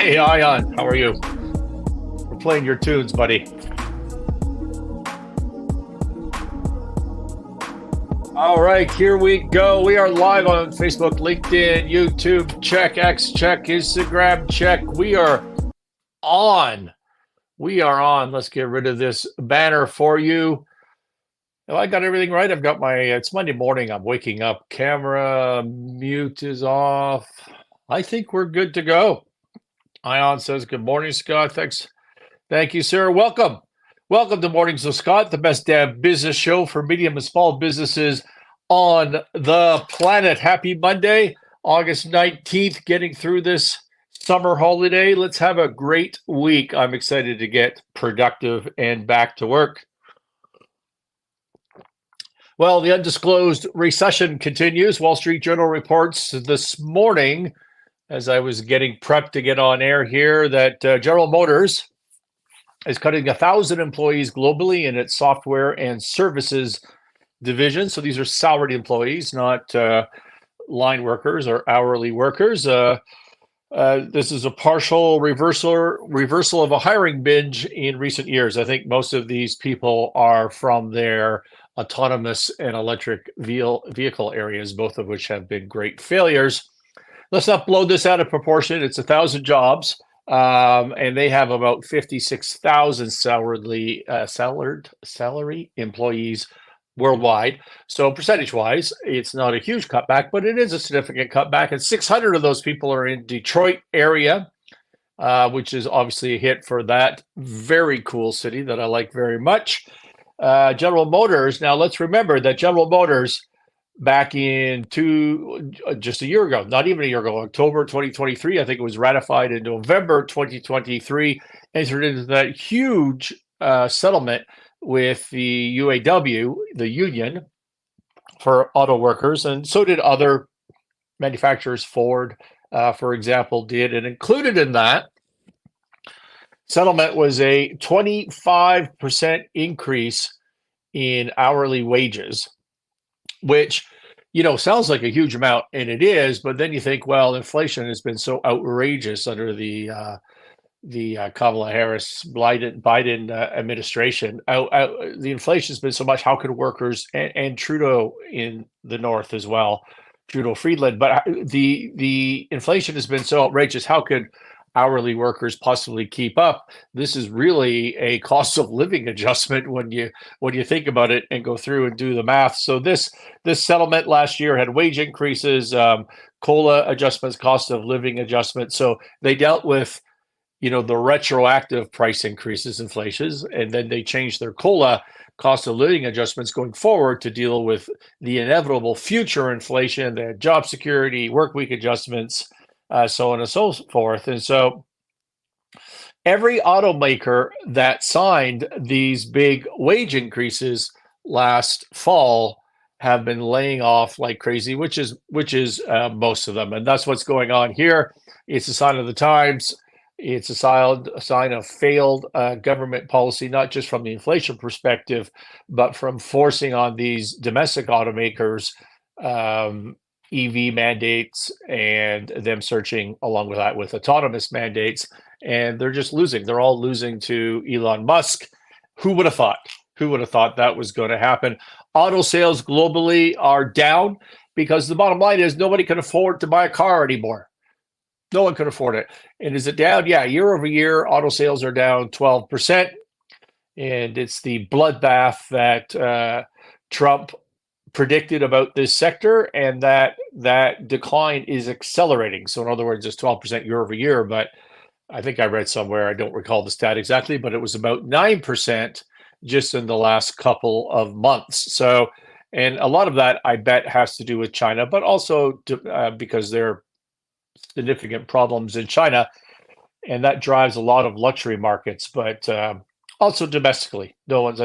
Hey, Ion, how are you? We're playing your tunes, buddy. All right, here we go. We are live on Facebook, LinkedIn, YouTube, check, X, check, Instagram, check. We are on. We are on. Let's get rid of this banner for you. Oh, I got everything right. I've got it's Monday morning. I'm waking up. Camera mute is off. I think we're good to go. Ion says, good morning, Scott. Thanks. Thank you, sir. Welcome. Welcome to Mornings with Scott, the best damn business show for medium and small businesses on the planet. Happy Monday, August 19th, getting through this summer holiday. Let's have a great week. I'm excited to get productive and back to work. Well, the undisclosed recession continues. Wall Street Journal reports this morning, as I was getting prepped to get on air here, that General Motors is cutting 1,000 employees globally in its software and services division. So these are salaried employees, not line workers or hourly workers. This is a partial reversal of a hiring binge in recent years. I think most of these people are from their autonomous and electric vehicle areas, both of which have been great failures. Let's not blow this out of proportion. It's 1,000 jobs, and they have about 56,000 salary employees worldwide. So percentage-wise, it's not a huge cutback, but it is a significant cutback. And 600 of those people are in Detroit area, which is obviously a hit for that very cool city that I like very much. General Motors. Now, let's remember that General Motors, back in just a year ago, not even a year ago, October 2023, I think it was ratified in November 2023, entered into that huge settlement with the UAW, the union for auto workers, and so did other manufacturers. Ford, for example, did. And included in that settlement was a 25% increase in hourly wages, which, sounds like a huge amount, and it is. But then you think, well, inflation has been so outrageous under the Kamala Harris Biden administration. The inflation has been so much. How could workers and Trudeau in the North as well, Trudeau Friedland? But the inflation has been so outrageous. How could hourly workers possibly keep up? This is really a cost of living adjustment when you think about it and go through and do the math. So this settlement last year had wage increases, COLA adjustments, cost of living adjustments. So they dealt with the retroactive price increases, inflations, and then they changed their COLA, cost of living adjustments, going forward to deal with the inevitable future inflation, the job security, work week adjustments, so on and so forth. And so every automaker that signed these big wage increases last fall have been laying off like crazy, which is most of them. And that's what's going on here. It's a sign of the times. It's a sign of failed government policy, not just from the inflation perspective, but from forcing on these domestic automakers EV mandates and them searching along with that with autonomous mandates. And they're just losing. They're all losing to Elon Musk. Who would have thought? Who would have thought that was going to happen? Auto sales globally are down because the bottom line is nobody can afford to buy a car anymore. No one could afford it. And is it down? Yeah, year over year, auto sales are down 12%. And it's the bloodbath that Trump predicted about this sector, and that decline is accelerating. So in other words, it's 12% year over year, but I think I read somewhere, I don't recall the stat exactly, but it was about 9% just in the last couple of months. So, and a lot of that, I bet, has to do with China, but also because there are significant problems in China, and that drives a lot of luxury markets, but also domestically. No one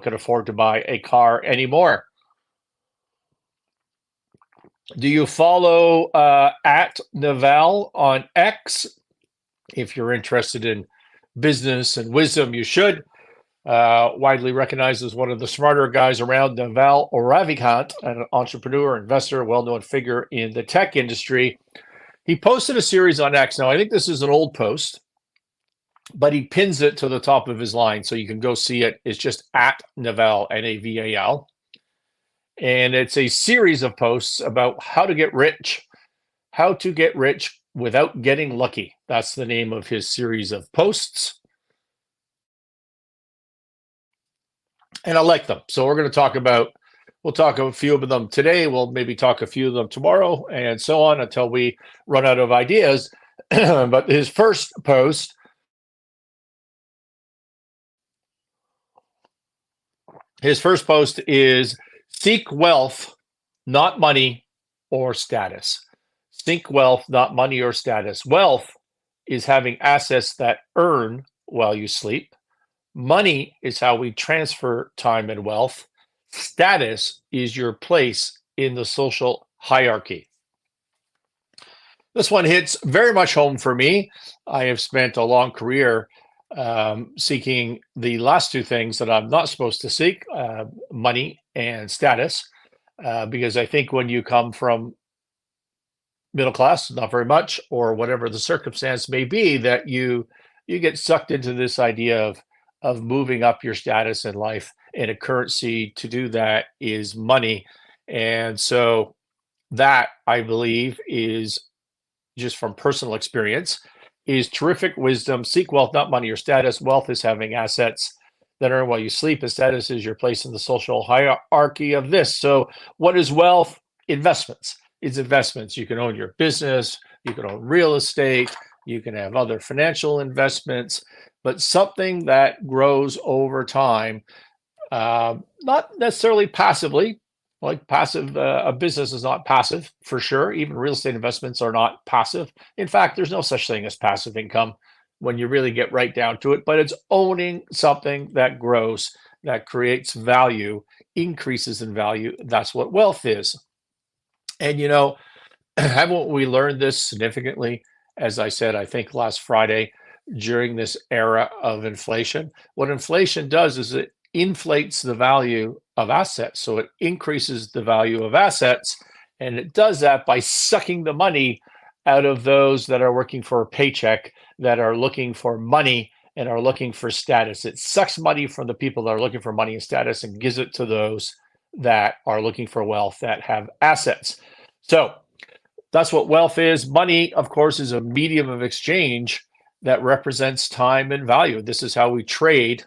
can afford to buy a car anymore. Do you follow at Naval on X? If you're interested in business and wisdom, you should. Widely recognized as one of the smarter guys around, Naval Ravikant, an entrepreneur, investor, well-known figure in the tech industry, He posted a series on X. Now, I think this is an old post, but he pins it to the top of his line so you can go see it. It's just at Naval, Naval. And it's a series of posts about how to get rich without getting lucky. That's the name of his series of posts. And I like them. So we're going to we'll talk a few of them today. We'll maybe talk a few of them tomorrow and so on until we run out of ideas. But his first post is seek wealth, not money or status. Seek wealth, not money or status. Wealth is having assets that earn while you sleep. Money is how we transfer time and wealth. Status is your place in the social hierarchy. This one hits very much home for me. I have spent a long career seeking the last two things that I'm not supposed to seek, money and status, because I think when you come from middle class, not very much, or whatever the circumstance may be, that you get sucked into this idea of moving up your status in life, and a currency to do that is money. And so that, I believe, is just from personal experience, is terrific wisdom. Seek wealth, not money or status. Wealth is having assets that earn while you sleep, and status is your place in the social hierarchy of this. So what is wealth? Investments. It's investments. You can own your business, you can own real estate, you can have other financial investments, but something that grows over time, not necessarily passively. Like passive, a business is not passive for sure. Even real estate investments are not passive. In fact, there's no such thing as passive income when you really get right down to it, but it's owning something that grows, that creates value, increases in value. That's what wealth is. And, haven't we learned this significantly? As I said, I think last Friday, during this era of inflation, what inflation does is it inflates the value of assets. So it increases the value of assets. And it does that by sucking the money out of those that are working for a paycheck, that are looking for money and are looking for status. It sucks money from the people that are looking for money and status and gives it to those that are looking for wealth, that have assets. So that's what wealth is. Money, of course, is a medium of exchange that represents time and value. This is how we trade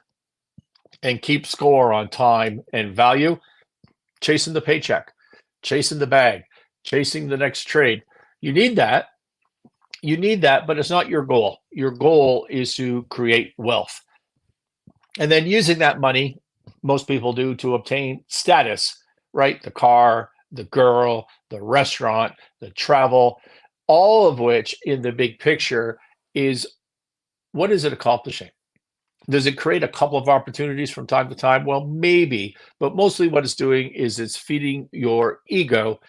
and keep score on time and value. Chasing the paycheck, chasing the bag, chasing the next trade. You need that. But it's not your goal. Your goal is to create wealth. And then using that money, most people do, to obtain status, right? The car, the girl, the restaurant, the travel, all of which in the big picture is, what is it accomplishing? Does it create a couple of opportunities from time to time? Well, maybe, but mostly what it's doing is it's feeding your ego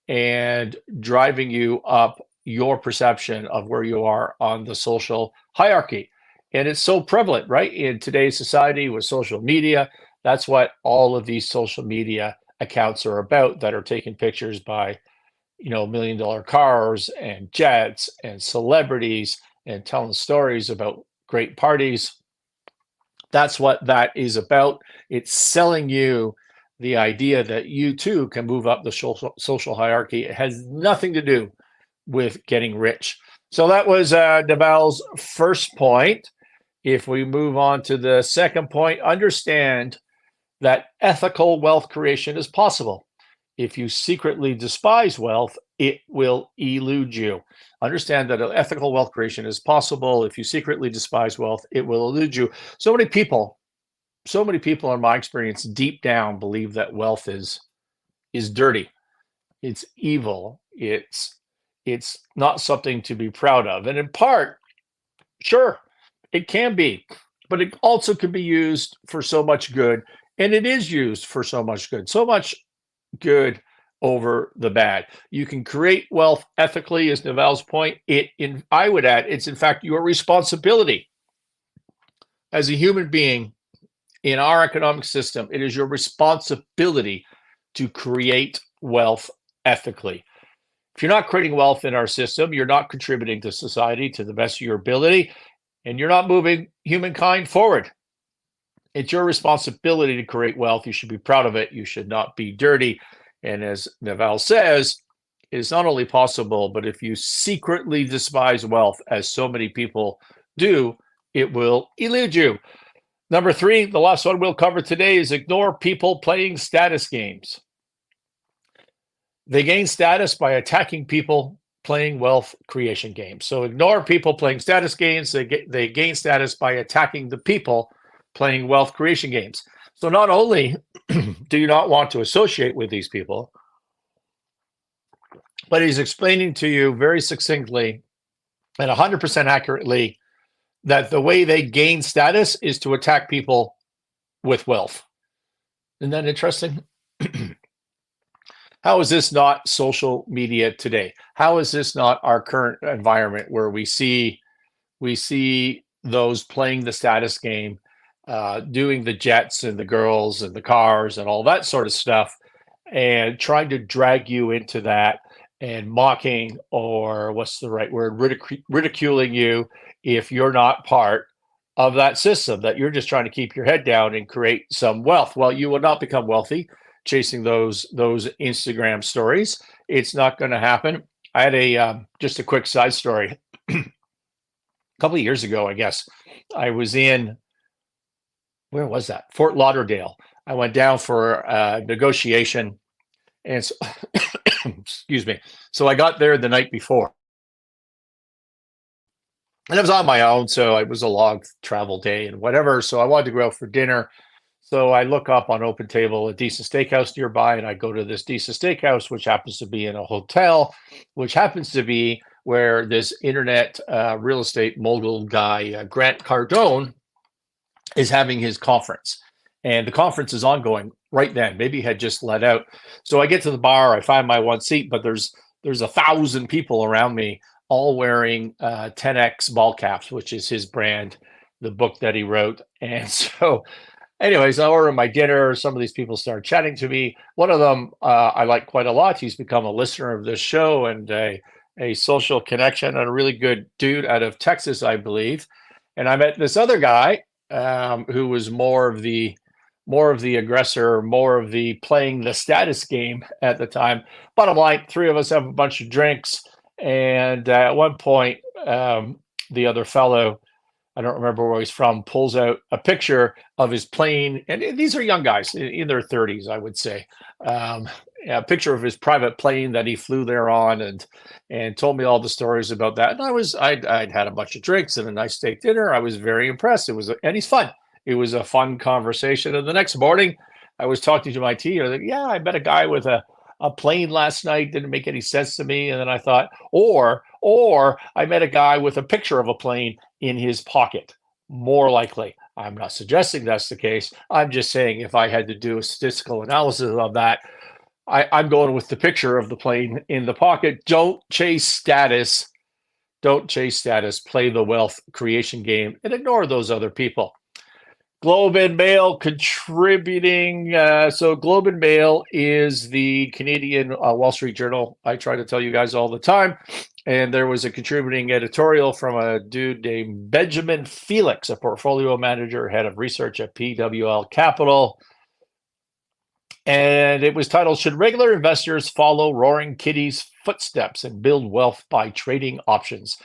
and driving you up your perception of where you are on the social hierarchy. And it's so prevalent, right? In today's society with social media, that's what all of these social media accounts are about, that are taking pictures by, $1 million cars and jets and celebrities and telling stories about great parties. That's what that is about. It's selling you the idea that you too can move up the social hierarchy. It has nothing to do with getting rich. So that was Naval's first point. If we move on to the second point, understand that ethical wealth creation is possible. If you secretly despise wealth, it will elude you. Understand that ethical wealth creation is possible. If you secretly despise wealth, it will elude you. So many people, in my experience, deep down believe that wealth is dirty. It's evil. It's not something to be proud of. And in part, sure, it can be, but it also can be used for so much good. And it is used for so much good over the bad. You can create wealth ethically, is Naval's point. I would add, it's in fact your responsibility as a human being in our economic system. It is your responsibility to create wealth ethically. If you're not creating wealth in our system, you're not contributing to society to the best of your ability, and you're not moving humankind forward. It's your responsibility to create wealth. You should be proud of it. You should not be dirty. And as Naval says, it's not only possible, but if you secretly despise wealth, as so many people do, it will elude you. Number 3, the last one we'll cover today is ignore people playing status games. They gain status by attacking people playing wealth creation games. So ignore people playing status games. They gain status by attacking the people playing wealth creation games. So not only do you not want to associate with these people, but he's explaining to you very succinctly and 100% accurately that the way they gain status is to attack people with wealth. Isn't that interesting? How is this not social media today? How is this not our current environment where we see those playing the status game, doing the jets and the girls and the cars and all that sort of stuff, and trying to drag you into that and mocking, or what's the right word, ridiculing you if you're not part of that system, that you're just trying to keep your head down and create some wealth. Well, you will not become wealthy chasing those Instagram stories. It's not going to happen. I had just a quick side story. A couple of years ago, I guess, I was in, where was that? Fort Lauderdale. I went down for a negotiation, and so, excuse me. So I got there the night before, and I was on my own, so it was a long travel day and whatever. So I wanted to go out for dinner. So I look up on Open Table a decent steakhouse nearby, and I go to this decent steakhouse, which happens to be in a hotel, which happens to be where this internet real estate mogul guy, Grant Cardone, is having his conference. And the conference is ongoing right then. Maybe he had just let out. So I get to the bar, I find my one seat, but there's 1,000 people around me, all wearing 10X ball caps, which is his brand, the book that he wrote. And so anyways, I order my dinner. Some of these people start chatting to me. One of them I like quite a lot. He's become a listener of this show and a social connection, and a really good dude out of Texas, I believe. And I met this other guy who was more of the aggressor, more of the playing the status game at the time. Bottom line, 3 of us have a bunch of drinks, and at one point, the other fellow, I don't remember where he's from, pulls out a picture of his plane. And these are young guys in their 30s, I would say. A picture of his private plane that he flew there on, and told me all the stories about that. And I'd had a bunch of drinks and a nice steak dinner. I was very impressed. And he's fun. It was a fun conversation. And the next morning, I was talking to my team. I was like, yeah, I met a guy with a plane last night. Didn't make any sense to me. And then I thought, or I met a guy with a picture of a plane in his pocket. More likely. I'm not suggesting that's the case. I'm just saying, if I had to do a statistical analysis of that, I'm going with the picture of the plane in the pocket. Don't chase status. Don't chase status. Play the wealth creation game and ignore those other people. Globe and Mail contributing. So Globe and Mail is the Canadian Wall Street Journal. I try to tell you guys all the time. And there was a contributing editorial from a dude named Benjamin Felix, a portfolio manager, head of research at PWL Capital. And it was titled, "Should Regular Investors Follow Roaring Kitty's Footsteps and Build Wealth by Trading Options?"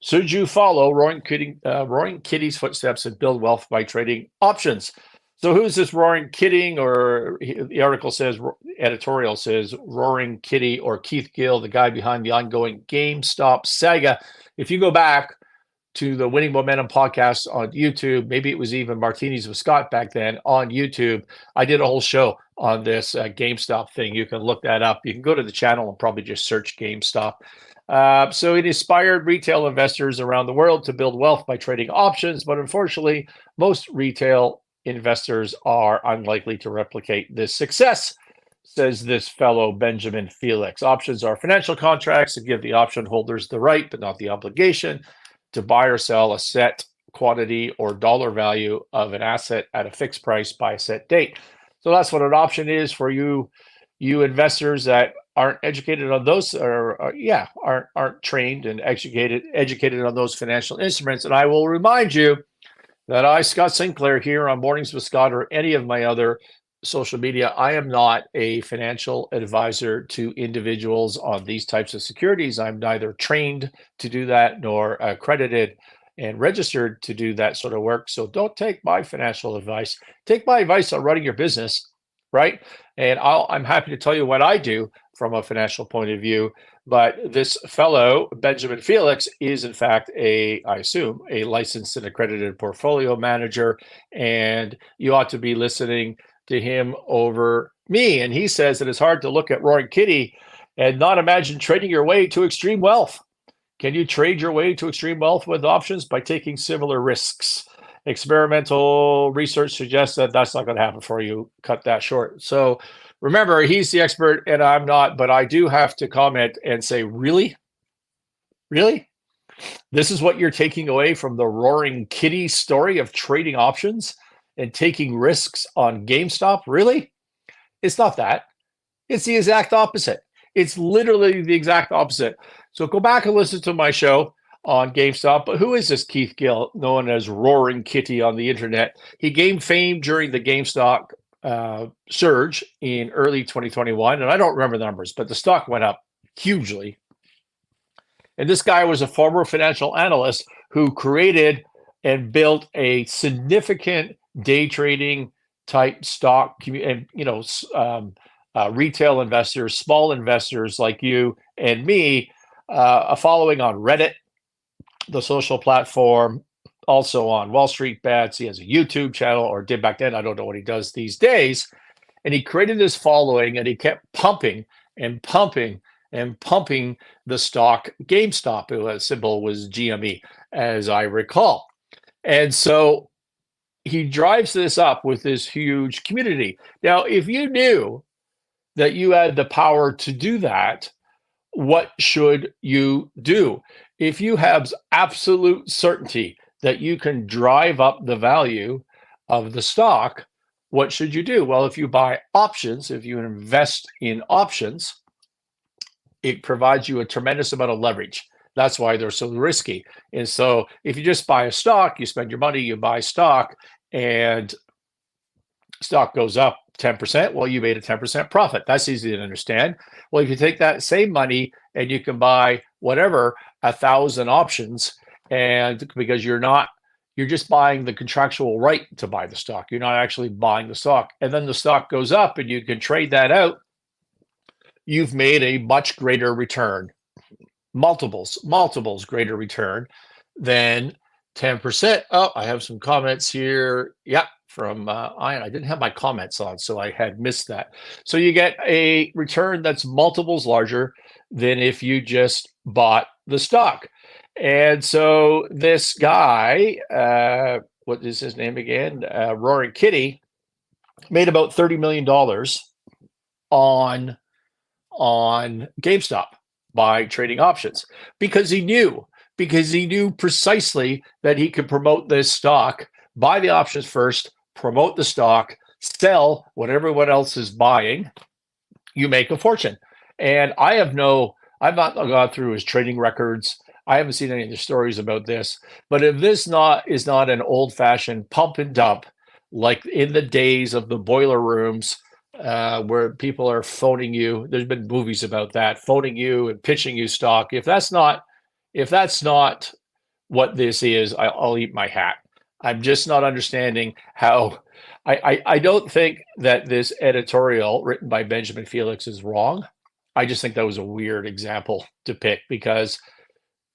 Should you follow Roaring Kitty's footsteps and build wealth by trading options? So who's this Roaring Kitty? Or the editorial says Roaring Kitty, or Keith Gill, the guy behind the ongoing GameStop saga. If you go back to the Winning Momentum podcast on YouTube, maybe it was even Martinis with Scott back then on YouTube, I did a whole show on this GameStop thing. You can look that up. You can go to the channel and probably just search GameStop. So it inspired retail investors around the world to build wealth by trading options, but unfortunately, most retail investors are unlikely to replicate this success, says this fellow Benjamin Felix. Options are financial contracts that give the option holders the right, but not the obligation, to buy or sell a set quantity or dollar value of an asset at a fixed price by a set date. So that's what an option is for you investors that aren't educated on those, or yeah, aren't trained and educated on those financial instruments. And I will remind you that I, Scott Sinclair, here on Mornings with Scott or any of my other social media, I am not a financial advisor to individuals on these types of securities. I'm neither trained to do that nor accredited and registered to do that sort of work. So don't take my financial advice. Take my advice on running your business, right? And I'm happy to tell you what I do from a financial point of view. But this fellow, Benjamin Felix, is in fact I assume, a licensed and accredited portfolio manager. And you ought to be listening to him over me. And he says that it's hard to look at Roaring Kitty and not imagine trading your way to extreme wealth. Can you trade your way to extreme wealth with options? By taking similar risks. Experimental research suggests that that's not going to happen for you. Cut that short. So remember, he's the expert and I'm not, but I do have to comment and say, really? Really? This is what you're taking away from the Roaring Kitty story of trading options and taking risks on GameStop? Really? It's not that. It's the exact opposite. It's literally the exact opposite. So go back and listen to my show on GameStop. But who is this Keith Gill, known as Roaring Kitty on the internet? He gained fame during the GameStop surge in early 2021. And I don't remember the numbers, but the stock went up hugely. And this guy was a former financial analyst who created and built a significant day trading type stock, and retail investors, small investors like you and me, a following on Reddit, the social platform, also on Wall Street Bets. He has a YouTube channel, or did back then. I don't know what he does these days. And he created this following, and he kept pumping and pumping and pumping the stock GameStop. The symbol was GME, as I recall. And so he drives this up with this huge community. Now, if you knew that you had the power to do that, what should you do? If you have absolute certainty that you can drive up the value of the stock, what should you do? Well, if you buy options, if you invest in options, it provides you a tremendous amount of leverage. That's why they're so risky. And so if you just buy a stock, you spend your money, you buy stock, and stock goes up 10%, well, you made a 10% profit. That's easy to understand. Well, if you take that same money and you can buy whatever, 1,000 options, and because you're just buying the contractual right to buy the stock. You're not actually buying the stock. And then the stock goes up and you can trade that out. You've made a much greater return, multiples greater return than 10%. Oh, I have some comments here. Yeah, from Ian. I didn't have my comments on, so I had missed that. So you get a return that's multiples larger than if you just bought the stock. And so this guy, what is his name again? Roaring Kitty, made about $30 million on GameStop by trading options because he knew precisely that he could promote this stock, buy the options first, promote the stock, sell what everyone else is buying. You make a fortune. And I've not gone through his trading records. I haven't seen any of the stories about this. But if this is not an old-fashioned pump and dump, like in the days of the boiler rooms, where people are phoning you, there's been movies about that, phoning you and pitching you stock. If that's not what this is, I'll eat my hat. I'm just not understanding how. I don't think that this editorial written by Benjamin Felix is wrong. I just think that was a weird example to pick, because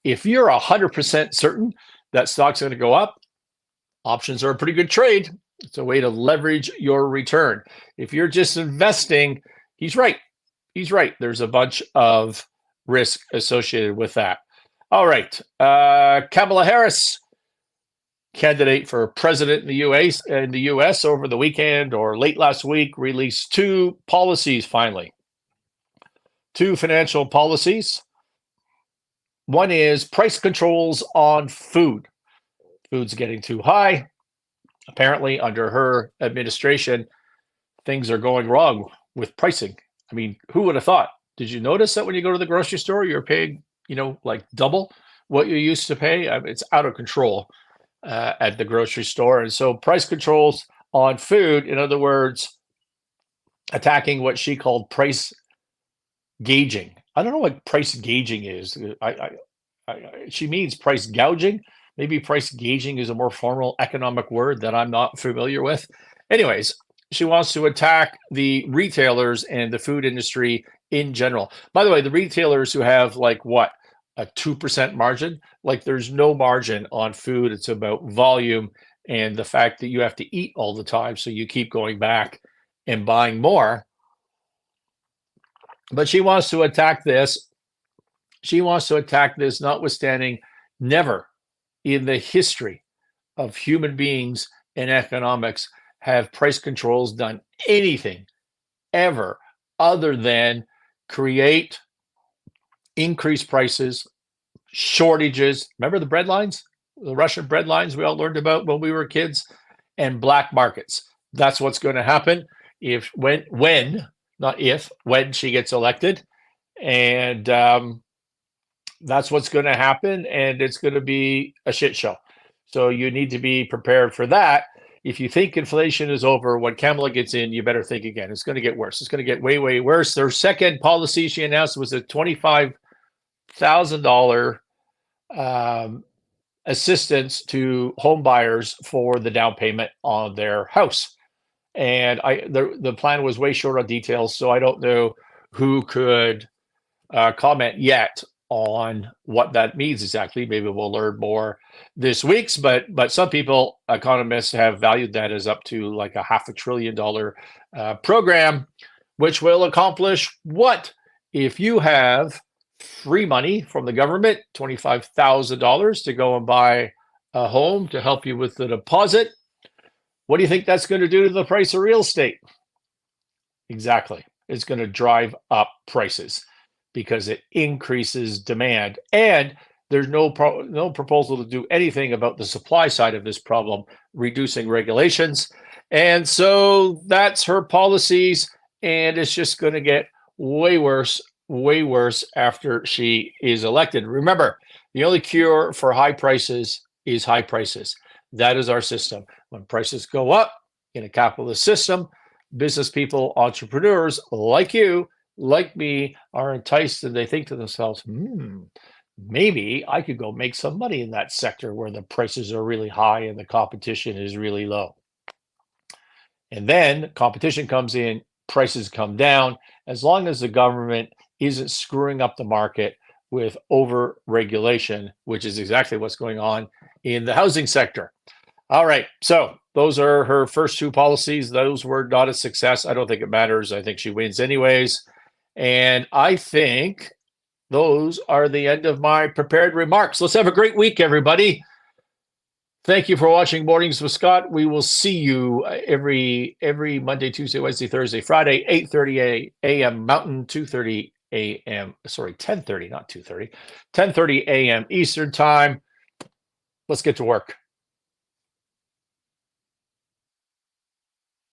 if you're 100% certain that stock's going to go up, options are a pretty good trade. It's a way to leverage your return. If you're just investing, he's right. There's a bunch of risk associated with that. All right. Kamala Harris, candidate for president in the US over the weekend or late last week, released two policies finally. Two financial policies. One is price controls on food. Food's getting too high. Apparently, under her administration, things are going wrong with pricing. I mean, who would have thought Did you notice that when you go to the grocery store, you're paying, like double what you used to pay? It's out of control at the grocery store. And so price controls on food, in other words, attacking what she called price gauging. I don't know what price gauging is. She means price gouging. Maybe price gauging is a more formal economic word that I'm not familiar with. Anyways, she wants to attack the retailers and the food industry in general. By the way, the retailers who have like what, a 2% margin, like there's no margin on food. It's about volume and the fact that you have to eat all the time. So you keep going back and buying more. But she wants to attack this. She wants to attack this, notwithstanding never in the history of human beings and economics have price controls done anything ever other than create increased prices, shortages. Remember the bread lines, the Russian bread lines we all learned about when we were kids, and black markets. That's what's going to happen when she gets elected. And that's what's going to happen. And it's going to be a shit show. So you need to be prepared for that. If you think inflation is over, when Kamala gets in, you better think again. It's going to get worse. It's going to get way, way worse. Their second policy she announced was a $25,000 assistance to home buyers for the down payment on their house. And the plan was way short on details, so I don't know who could comment yet on what that means exactly. Maybe we'll learn more this week. But some people, economists, have valued that as up to like a $500 billion program, which will accomplish what? If you have free money from the government, $25,000 to go and buy a home to help you with the deposit, what do you think that's going to do to the price of real estate? Exactly. It's going to drive up prices because it increases demand. And there's no proposal to do anything about the supply side of this problem, reducing regulations. And so that's her policies. And it's just going to get way worse after she is elected. Remember, the only cure for high prices is high prices. That is our system. When prices go up in a capitalist system, business people, entrepreneurs like you, like me, are enticed and they think to themselves, maybe I could go make some money in that sector where the prices are really high and the competition is really low. And then competition comes in, prices come down, as long as the government isn't screwing up the market with over regulation, which is exactly what's going on in the housing sector. All right, so those are her first two policies. Those were not a success. I don't think it matters. I think she wins anyways. And I think those are the end of my prepared remarks. Let's have a great week, everybody. Thank you for watching Mornings with Scott. We will see you every Monday, Tuesday, Wednesday, Thursday, Friday, 8:30 a.m. Mountain, 2:30 a.m. Sorry, 10:30, not 2:30. 10:30 a.m. Eastern Time. Let's get to work.